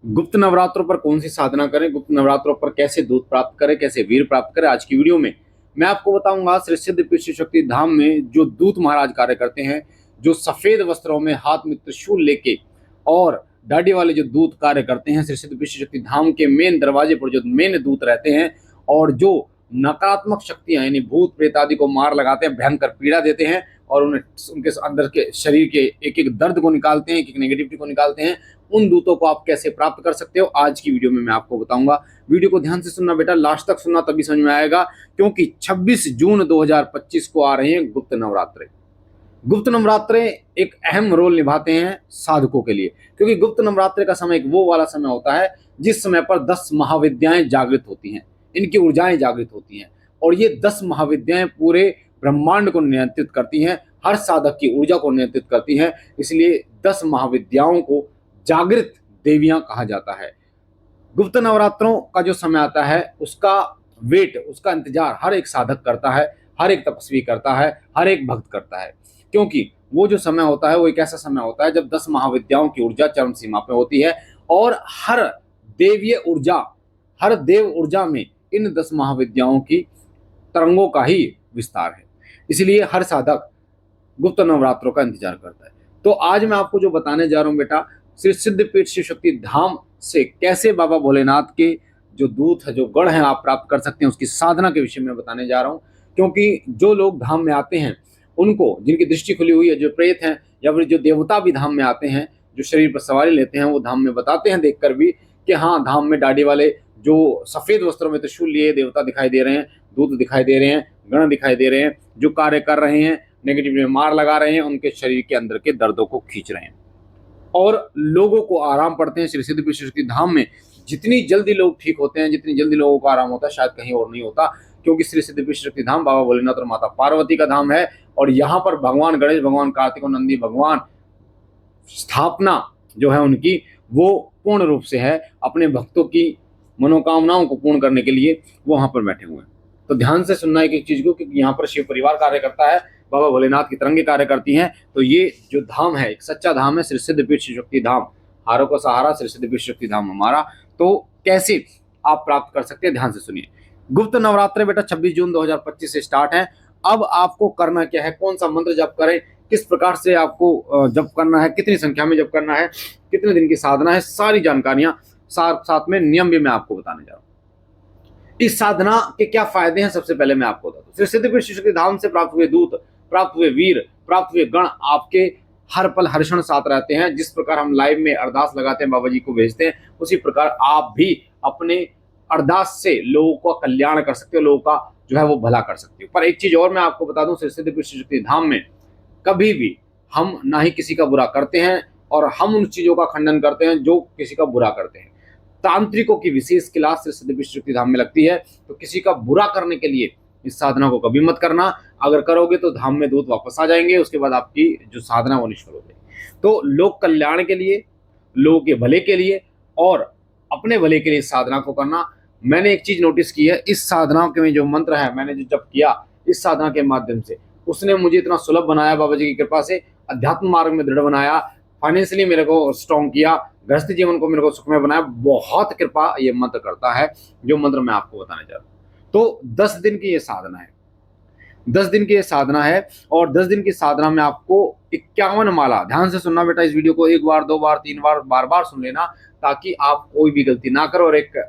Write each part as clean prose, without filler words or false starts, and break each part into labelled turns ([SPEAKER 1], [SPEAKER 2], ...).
[SPEAKER 1] गुप्त नवरात्रों पर कौन सी साधना करें, गुप्त नवरात्रों पर कैसे दूत प्राप्त करें, कैसे वीर प्राप्त करें, आज की वीडियो में मैं आपको बताऊंगा। श्री सिद्धपीठ शिव शक्ति धाम में जो दूत महाराज कार्य करते हैं, जो सफेद वस्त्रों में हाथ में त्रिशूल लेके और दाढ़ी वाले जो दूत कार्य करते हैं, श्री सिद्धपीठ शिव शक्ति धाम के मेन दरवाजे पर जो मेन दूत रहते हैं और जो नकारात्मक शक्तियां यानी भूत प्रेत आदि को मार लगाते हैं, भयंकर पीड़ा देते हैं और उन्हें उनके अंदर के शरीर के एक एक दर्द को निकालते हैं, एक एक नेगेटिविटी को निकालते हैं, उन दूतों को आप कैसे प्राप्त कर सकते हो, आज की वीडियो में मैं आपको बताऊंगा। वीडियो को ध्यान से सुनना बेटा, लास्ट तक सुनना, तभी समझ में आएगा। क्योंकि 26 जून 2025 को आ रहे हैं गुप्त नवरात्रे। गुप्त नवरात्रे एक अहम रोल निभाते हैं साधकों के लिए, क्योंकि गुप्त नवरात्रे का समय एक वो वाला समय होता है जिस समय पर 10 महाविद्याएं जागृत होती हैं, इनकी ऊर्जाएं जागृत होती हैं और ये 10 महाविद्याएं पूरे ब्रह्मांड को नियंत्रित करती हैं, हर साधक की ऊर्जा को नियंत्रित करती हैं। इसलिए 10 महाविद्याओं को जागृत देवियां कहा जाता है। गुप्त नवरात्रों का जो समय आता है उसका वेट, उसका इंतजार हर एक साधक करता है, हर एक तपस्वी करता है, हर एक भक्त करता है। क्योंकि वो जो समय होता है वो एक ऐसा समय होता है जब 10 महाविद्याओं की ऊर्जा चरम सीमा पे होती है और हर देवीय ऊर्जा, हर देव ऊर्जा में इन 10 महाविद्याओं की तरंगों का ही विस्तार है। इसलिए हर साधक गुप्त नवरात्रों का इंतजार करता है। तो आज मैं आपको जो बताने जा रहा हूं बेटा, श्री सिद्धपीठ शिव शक्ति धाम से कैसे बाबा भोलेनाथ के जो दूत है, जो गढ़ हैं, आप प्राप्त कर सकते हैं, उसकी साधना के विषय में बताने जा रहा हूं। क्योंकि जो लोग धाम में आते हैं, उनको जिनकी दृष्टि खुली हुई है, जो प्रेत हैं या फिर जो देवता भी धाम में आते हैं, जो शरीर पर सवारी लेते हैं, वो धाम में बताते हैं देखकर भी कि हाँ, धाम में दाढ़ी वाले जो सफेद वस्त्रों में त्रिशूल लिए देवता दिखाई दे रहे हैं, दूत दिखाई दे रहे हैं, गण दिखाई दे रहे हैं, जो कार्य कर रहे हैं, नेगेटिव में मार लगा रहे हैं, उनके शरीर के अंदर के दर्दों को खींच रहे हैं और लोगों को आराम पड़ते हैं। श्री सिद्धपीठ शिव शक्ति धाम में जितनी जल्दी लोग ठीक होते हैं, जितनी जल्दी लोगों को आराम होता है, शायद कहीं और नहीं होता। क्योंकि श्री सिद्धपीठ शिव शक्ति धाम बाबा भोलेनाथ और माता पार्वती का धाम है और यहाँ पर भगवान गणेश, भगवान कार्तिक और नंदी भगवान स्थापना जो है उनकी, वो पूर्ण रूप से है अपने भक्तों की मनोकामनाओं को पूर्ण करने के लिए वो वहां पर बैठे हुए हैं। तो ध्यान से सुनना एक एक चीज को, क्योंकि यहाँ पर शिव परिवार कार्य करता है, बाबा भोलेनाथ की तरंगे कार्य करती हैं। तो ये जो धाम है एक सच्चा धाम है, श्री सिद्धपीठ शिव शक्ति धाम, हारों का सहारा श्री सिद्धपीठ शिव शक्ति धाम हमारा। तो कैसे आप प्राप्त कर सकते हैं, ध्यान से सुनिए। गुप्त नवरात्रे बेटा 26 जून 2025 से स्टार्ट है। अब आपको करना क्या है, कौन सा मंत्र जप करें, किस प्रकार से आपको जप करना है, कितनी संख्या में जप करना है, कितने दिन की साधना है, सारी जानकारियां साथ साथ में नियम भी मैं आपको बताने जा रहा हूं। इस साधना के क्या फायदे हैं, सबसे पहले मैं आपको बता दूं। श्री सिद्धपीठ शिव शक्ति धाम से प्राप्त हुए दूत, प्राप्त हुए वीर, प्राप्त हुए गण आपके हर पल हर क्षण साथ रहते हैं। जिस प्रकार हम लाइव में अरदास लगाते हैं, बाबा जी को भेजते हैं, उसी प्रकार आप भी अपने अरदास से लोगों का कल्याण कर सकते हो, लोगों का जो है वो भला कर सकते हो। पर एक चीज और मैं आपको बता दूं, श्री सिद्धपीठ शिव शक्ति धाम में कभी भी हम ना ही किसी का बुरा करते हैं और हम उन चीजों का खंडन करते हैं जो किसी का बुरा करते हैं। तांत्रिकों की विशेष क्लास श्री सिद्धपीठ शिव शक्ति धाम में लगती है, तो किसी का बुरा करने के लिए इस साधना को कभी मत करना। अगर करोगे तो धाम में दूत वापस आ जाएंगे, उसके बाद आपकी जो साधना वो निष्फल हो जाएगी। तो लोक कल्याण के लिए, लोगों के भले के लिए और अपने भले के लिए इस साधना को करना। मैंने एक चीज नोटिस की है, इस साधना के में जो मंत्र है, मैंने जो जप किया इस साधना के माध्यम से, उसने मुझे इतना सुलभ बनाया बाबा जी की कृपा से, अध्यात्म मार्ग में दृढ़ बनाया, फाइनेंशियली मेरे को स्ट्रॉन्ग किया, गृहस्थ जीवन को मेरे को सुखमय बनाया। बहुत कृपा ये मंत्र करता है, जो मंत्र मैं आपको बताने जा रहा हूँ। तो 10 दिन की ये साधना है, 10 दिन की ये साधना है और 10 दिन की साधना में आपको 51 माला, ध्यान से सुनना बेटा, इस वीडियो को एक बार, दो बार, तीन बार, बार बार सुन लेना, ताकि आप कोई भी गलती ना करो और एक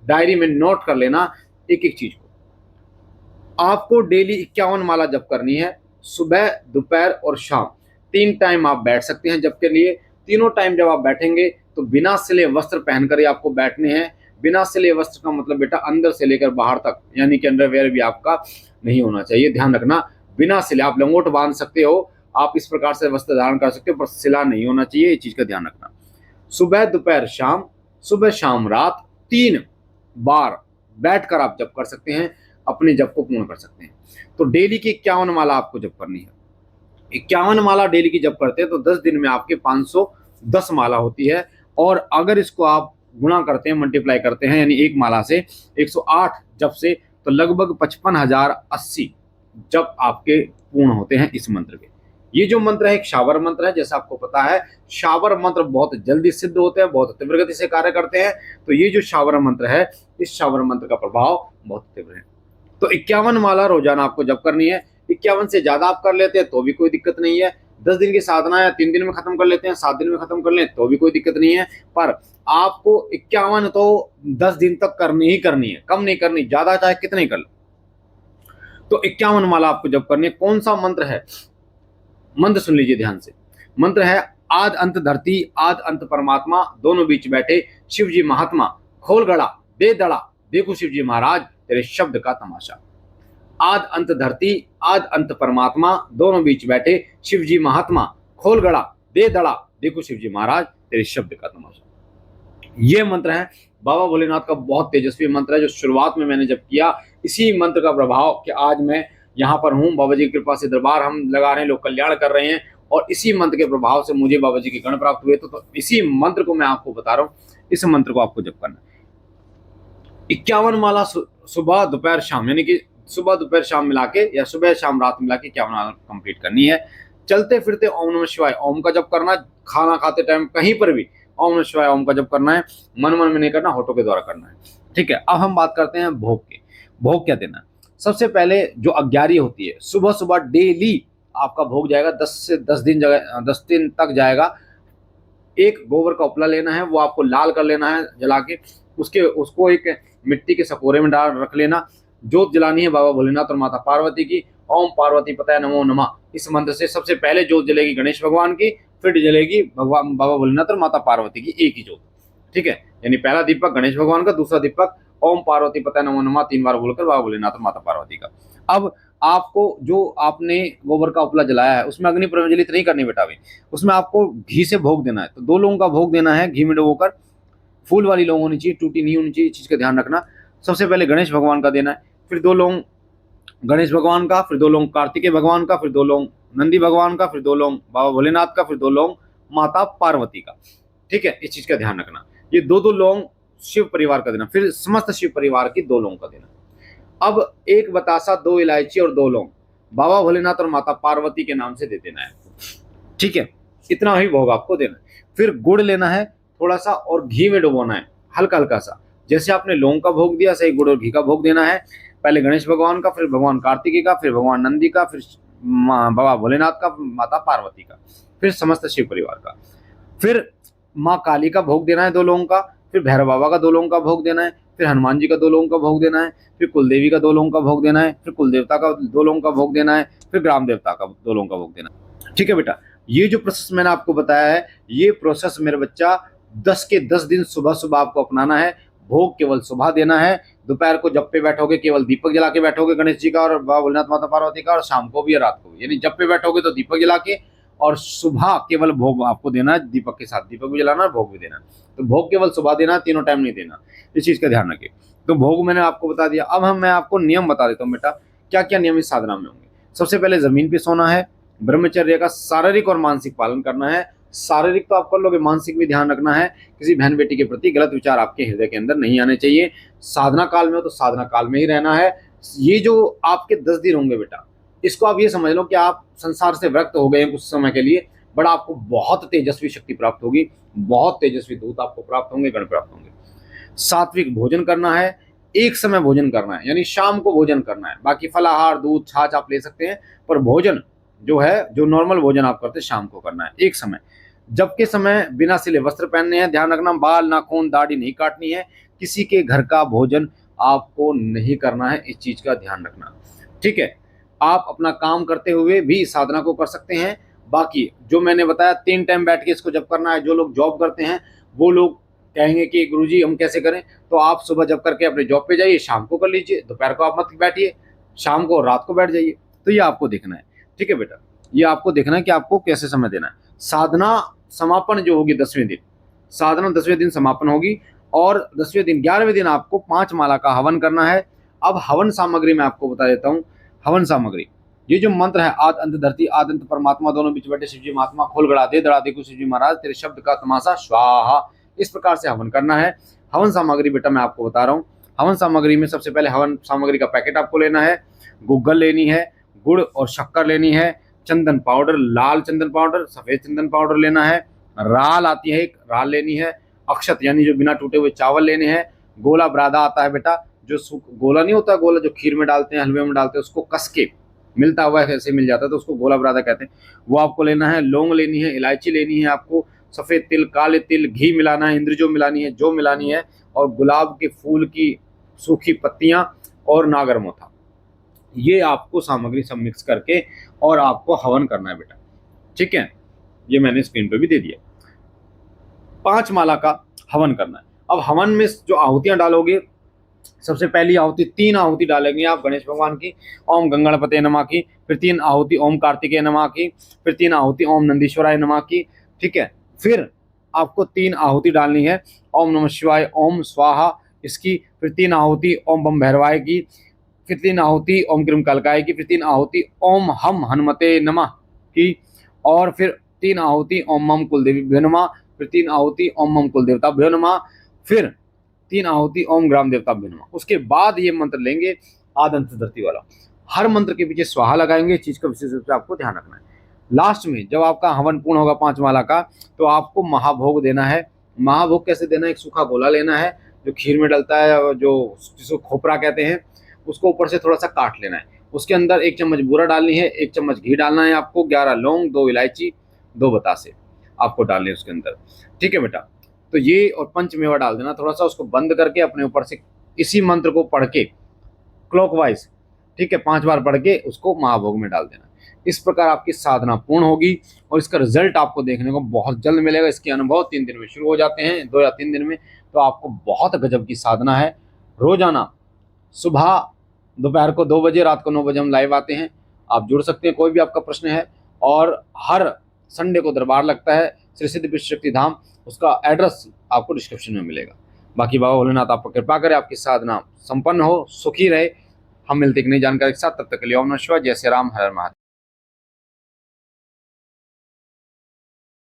[SPEAKER 1] डायरी में नोट कर लेना एक एक चीज को। आपको डेली 51 माला जप करनी है, सुबह, दोपहर और शाम, 3 टाइम आप बैठ सकते हैं जप के लिए। तीनों टाइम जब आप बैठेंगे तो बिना सिले वस्त्र पहनकर ही आपको बैठने हैं। बिना सिले वस्त्र का मतलब बेटा अंदर से लेकर बाहर तक, यानी कि अंडरवेयर भी आपका नहीं होना चाहिए, ध्यान रखना। बिना सिले, आप लंगोट बांध सकते हो, आप इस प्रकार से वस्त्र धारण कर सकते हो, पर सिला नहीं होना चाहिए, ये चीज का ध्यान रखना। सुबह, दोपहर, शाम, सुबह, शाम, रात 3 बार बैठकर आप जप कर सकते हैं, अपने जप को पूर्ण कर सकते हैं। तो डेली की 51 माला आपको जप करनी है। 51 माला डेली की जप करते हैं तो 10 दिन में आपके 510 माला होती है। और अगर इसको आप गुणा करते हैं, मल्टीप्लाई करते हैं, यानी एक माला से 108 जप से, तो लगभग 55,080 जप आपके पूर्ण होते हैं इस मंत्र के। ये जो मंत्र है एक शावर मंत्र है, जैसा आपको पता है शावर मंत्र बहुत जल्दी सिद्ध होते हैं, बहुत तीव्र गति से कार्य करते हैं। तो ये जो शावर मंत्र है, इस शावर मंत्र का प्रभाव बहुत तीव्र है। तो 51 माला रोजाना आपको जप करनी है। 51 से ज्यादा आप कर लेते हैं तो भी कोई दिक्कत नहीं है। 10 दिन की साधना या 3 दिन में खत्म कर लेते हैं, 7 दिन में खत्म कर लें तो भी कोई दिक्कत नहीं है। पर आपको 51 तो 10 दिन तक करनी ही करनी है, कम नहीं करनी, ज्यादा चाहे कितने कर लो। तो 51 माला आपको जप करनी है। कौन सा मंत्र है, मंत्र सुन लीजिए ध्यान से। मंत्र है आद अंत धरती आद अंत परमात्मा दोनों बीच बैठे शिव जी महात्मा, खोल गड़ा दे दड़ा देखो शिव जी महाराज तेरे शब्द का तमाशा। आद अंत धरती आद अंत परमात्मा दोनों बीच बैठे शिव जी महात्मा, खोल गड़ा दे दड़ा देखो शिव जी महाराज तेरे शब्द का तमाशा। ये मंत्र है बाबा भोलेनाथ का, बहुत तेजस्वी मंत्र है, जो शुरुआत में मैंने जब किया इसी मंत्र का प्रभाव कि आज मैं यहाँ पर हूँ। बाबा जी की कृपा से दरबार हम लगा रहे हैं, लोग कल्याण कर रहे हैं, और इसी मंत्र के प्रभाव से मुझे बाबा जी के गण प्राप्त हुए। तो इसी मंत्र को मैं आपको बता रहा हूँ, इस मंत्र को आपको जप करना है। 51 माला सुबह दोपहर शाम, यानी कि सुबह दोपहर शाम मिला के या सुबह शाम रात मिला के 51 माला कंप्लीट करनी है। चलते फिरते ओम नमः शिवाय ओम का जप करना, खाना खाते टाइम कहीं पर भी ओम नमः शिवाय ओम का जप करना है। मन मन में नहीं करना, होठों के द्वारा करना है। ठीक है, अब हम बात करते हैं भोग के। भोग क्या देना है? सबसे पहले जो अग्यारी होती है, सुबह सुबह डेली आपका भोग जाएगा, 10 दिन तक जाएगा। एक गोबर का उपला लेना है, वो आपको लाल कर लेना है जला के, उसको एक मिट्टी के सकोरे में डाल रख लेना। जोत जलानी है बाबा भोलेनाथ और माता पार्वती की। ओम पार्वती पताय नमो नमः, इस मंत्र से सबसे पहले जोत जलेगी गणेश भगवान की, फिर जलेगी भगवान बाबा भोलेनाथ और माता पार्वती की एक ही जोत। ठीक है, यानी पहला दीपक गणेश भगवान का, दूसरा दीपक ओम पार्वती पताय नमो नमः 3 बार बोलकर बाबा भोलेनाथ और माता पार्वती का। अब आपको जो आपने गोबर का उपला जलाया है उसमें अग्नि प्रज्वलित नहीं करनी बेटा, भी उसमें आपको घी से भोग देना है। तो 2 लोगों का भोग देना है, घी में डुबोकर। फूल वाली लौंग होनी चाहिए, टूटी नहीं होनी चाहिए, इस चीज का ध्यान रखना। सबसे पहले गणेश भगवान का देना है, फिर 2 लौंग गणेश भगवान का, फिर 2 लौंग कार्तिकेय भगवान का, फिर 2 लौंग नंदी भगवान का, फिर 2 लौंग बाबा भोलेनाथ का, फिर 2 लौंग माता पार्वती का। ठीक है, इस चीज का ध्यान रखना। ये 2 लौंग शिव परिवार का देना, फिर समस्त शिव परिवार की 2 लौंग का देना। अब 1 बतासा 2 इलायची और 2 लौंग बाबा भोलेनाथ और माता पार्वती के नाम से दे देना है। ठीक है, इतना ही भोग आपको देना है। फिर गुड़ लेना है थोड़ा सा और घी में डुबोना है हल्का हल्का सा। जैसे आपने लौंग का भोग दिया, सही गुड़ और घी का भोग देना है। पहले गणेश भगवान का, फिर भगवान कार्तिकेय का, फिर भगवान नंदी का, फिर बाबा भोलेनाथ का, माता पार्वती का, फिर समस्त शिव परिवार का। फिर माँ काली का भोग देना है 2 लौंग का, फिर भैरव बाबा का 2 लौंग का भोग देना है, फिर हनुमान जी का 2 लौंग का भोग देना है, फिर कुलदेवी का 2 लौंग का भोग देना है, फिर कुलदेवता का 2 लौंग का भोग देना है, फिर ग्राम देवता का 2 लौंग का भोग देना है। ठीक है बेटा, ये जो प्रोसेस मैंने आपको बताया है, ये प्रोसेस मेरे बच्चा 10 के 10 दिन सुबह सुबह आपको अपनाना है। भोग केवल सुबह देना है, दोपहर को जब पे बैठोगे केवल दीपक जला के बैठोगे गणेश जी का और बाबा भोलेनाथ माता पार्वती का, और शाम को भी और रात को भी, यानी जब पे बैठोगे तो दीपक जला के, और सुबह केवल भोग आपको देना है दीपक के साथ, दीपक भी जलाना है, भोग भी देना। तो भोग केवल सुबह देना, तीनों टाइम नहीं देना, इस चीज का ध्यान रखिए। तो भोग मैंने आपको बता दिया। अब मैं आपको नियम बता देता हूँ बेटा, क्या क्या नियम इस साधना में होंगे। सबसे पहले जमीन पे सोना है, ब्रह्मचर्य का शारीरिक और मानसिक पालन करना है। शारीरिक तो आप कर लोगे, मानसिक भी ध्यान रखना है। किसी बहन बेटी के प्रति गलत विचार आपके हृदय के अंदर नहीं आने चाहिए। साधना काल में हो तो साधना काल में ही रहना है। ये जो आपके 10 दिन होंगे बेटा, इसको आप ये समझ लो कि आप संसार से विरक्त हो गए हैं कुछ समय के लिए, बड़ा आपको बहुत तेजस्वी शक्ति प्राप्त होगी, बहुत तेजस्वी दूत आपको प्राप्त होंगे, गण प्राप्त होंगे। सात्विक भोजन करना है, एक समय भोजन करना है, यानी शाम को भोजन करना है। बाकी फलाहार दूध छाछ आप ले सकते हैं, पर भोजन जो है, जो नॉर्मल भोजन आप करते हैं शाम को करना है, एक समय। जबकि समय बिना सिले वस्त्र पहनने हैं, ध्यान रखना। बाल नाखून दाढ़ी नहीं काटनी है, किसी के घर का भोजन आपको नहीं करना है, इस चीज का ध्यान रखना। ठीक है, आप अपना काम करते हुए भी साधना को कर सकते हैं। बाकी जो मैंने बताया 3 टाइम बैठ के इसको जब करना है। जो लोग जॉब करते हैं वो लोग कहेंगे कि गुरुजी हम कैसे करें, तो आप सुबह जब करके अपने जॉब पे जाइए, शाम को कर लीजिए, दोपहर को आप मत बैठिए, शाम को रात को बैठ जाइए। तो ये आपको देखना है। ठीक है बेटा, ये आपको देखना है कि आपको कैसे समय देना है। साधना समापन जो होगी 10वें दिन, साधना 10वें दिन समापन होगी, और 10वें दिन 11वें दिन आपको 5 माला का हवन करना है। अब हवन सामग्री मैं आपको बता देता हूँ। हवन सामग्री, ये जो मंत्र है आद अंत धरती आद अंत परमात्मा दोनों बीच बैठे शिवजी महात्मा, खोल गड़ा दे दड़ा देखो शिवजी महाराज तेरे शब्द का तमाशा स्वाहा, इस प्रकार से हवन करना है। हवन सामग्री बेटा मैं आपको बता रहा हूँ। हवन सामग्री में सबसे पहले हवन सामग्री का पैकेट आपको लेना है, गुग्गल लेनी है, गुड़ और शक्कर लेनी है, चंदन पाउडर, लाल चंदन पाउडर, सफेद चंदन पाउडर लेना है। राल आती है एक, राल लेनी है। अक्षत यानी जो बिना टूटे हुए चावल लेने हैं। गोला ब्रादा आता है बेटा, जो गोला नहीं होता, गोला जो खीर में डालते हैं, हलवे में डालते हैं, उसको कस के मिलता हुआ ऐसे मिल जाता है तो उसको गोला ब्रादा कहते हैं, वो आपको लेना है। लौंग लेनी है, इलायची लेनी है आपको, सफ़ेद तिल, काले तिल, घी मिलाना है, इंद्रजो मिलानी है, जो मिलानी है, और गुलाब के फूल की सूखी पत्तियां और नागरमोथा, ये आपको सामग्री सब मिक्स करके और आपको हवन करना है बेटा। ठीक है, ये मैंने स्क्रीन पे भी दे दिया। 5 माला का हवन करना है। अब हवन में जो आहुतियां डालोगे, सबसे पहली आहुति 3 आहुति डालेंगे आप गणेश भगवान की, ओम गंगणपते नमः की, फिर 3 आहुति ओम कार्तिकेय नमः की, फिर 3 आहुति ओम नंदीश्वराय नमः की। ठीक है, फिर आपको 3 आहुति डालनी है ओम नमः शिवाय, ओम स्वाहा इसकी, फिर 3 आहुति ओम बम भैरवाय की, फिर 3 आहुति ओम क्रीम कलकाय की, फिर 3 आहुति ओम हम हनुमते नमः की, और फिर 3 आहुति ओम मम कुलदेवी नमः, फिर 3 आहुति ओम मम कुलदेवताभ्यो नमः, फिर 3 आहुति ओम ग्राम देवताभ्यो नमः। उसके बाद ये मंत्र लेंगे आदंत धरती वाला। हर मंत्र के पीछे स्वाहा लगाएंगे, चीज का विशेष रूप से आपको ध्यान रखना है। लास्ट में जब आपका हवन पूर्ण होगा 5 माला का, तो आपको महाभोग देना है। महाभोग कैसे देना है? एक सूखा गोला लेना है जो खीर में डलता है, जो जिसको खोपरा कहते हैं, उसको ऊपर से थोड़ा सा काट लेना है। उसके अंदर 1 चम्मच बूरा डालनी है, 1 चम्मच घी डालना है आपको, 11 लौंग, 2 इलायची, 2 बतासे आपको डालने हैं उसके अंदर। ठीक है बेटा, तो ये और पंचमेवा डाल देना थोड़ा सा, उसको बंद करके अपने ऊपर से इसी मंत्र को पढ़ के क्लॉकवाइज, ठीक है, 5 बार पढ़ के उसको महाभोग में डाल देना। इस प्रकार आपकी साधना पूर्ण होगी और इसका रिजल्ट आपको देखने को बहुत जल्द मिलेगा। इसके अनुभव 3 दिन में शुरू हो जाते हैं, 2 या 3 दिन में, तो आपको बहुत गजब की साधना है। रोजाना सुबह, दोपहर को 2 बजे, रात को 9 बजे हम लाइव आते हैं। आप जुड़ सकते हैं, कोई भी आपका प्रश्न है। और हर संडे को दरबार लगता है श्री सिद्धि विष्णु शक्ति धाम, उसका एड्रेस आपको डिस्क्रिप्शन में मिलेगा। बाकी बाबा भोलेनाथ आप पर कृपा करे, आपकी साधना संपन्न हो, सुखी रहे। हम मिलते एक नई जानकारी के साथ, तब तक के लिए ओम नमः शिवाय, जय श्री राम, हर हर महादेव।